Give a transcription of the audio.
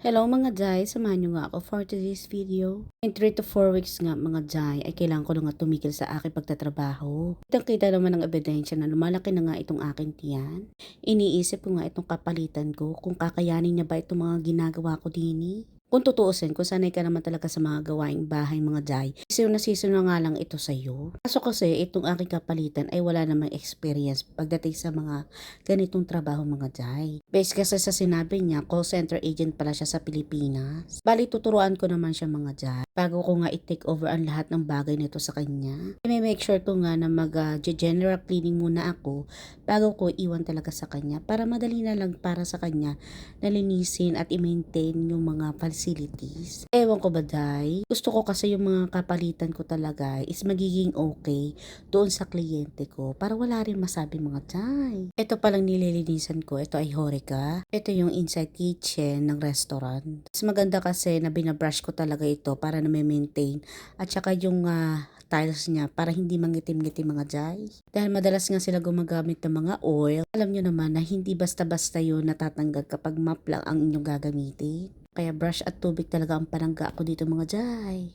Hello mga Jai, samahan nyo nga ako for today's video. In 3 to 4 weeks nga mga Jai ay kailangan ko na nga tumigil sa aking pagtatrabaho. Kitang-kita naman ang ebidensya na lumalaki na nga itong aking tiyan. Iniisip ko nga itong kapalitan ko kung kakayanin niya ba itong mga ginagawa ko din. Kung tutuusin, kung sanay ka naman talaga sa mga gawaing bahay mga Jai, season na nga lang ito sa'yo. Kaso kasi itong aking kapalitan ay wala namang experience pagdating sa mga ganitong trabaho mga Jai. Based kasi sa sinabi niya, call center agent pala siya sa Pilipinas. Bali tuturuan ko naman siya mga Jai. Bago ko nga i-take over ang lahat ng bagay nito sa kanya. I-make sure ko nga na mag-general cleaning muna ako bago ko iwan talaga sa kanya para madali na lang para sa kanya na linisin at i-maintain yung mga facilities. Ewan ko ba Jai? Gusto ko kasi yung mga kapalitan ko talaga is magiging okay doon sa kliyente ko para wala rin masabi mga Jai. Ito palang nililinisan ko, ito ay Horeca. Ito yung inside kitchen ng restaurant. Mas maganda kasi na binabrush ko talaga ito para na maintain at saka yung tiles niya para hindi mangitim-ngitim mga Jai. Dahil madalas nga sila gumagamit ng mga oil. Alam nyo naman na hindi basta-basta yun natatanggal kapag map lang ang inyong gagamitin. Kaya brush at tubig talaga ang panangga ko dito mga Jai.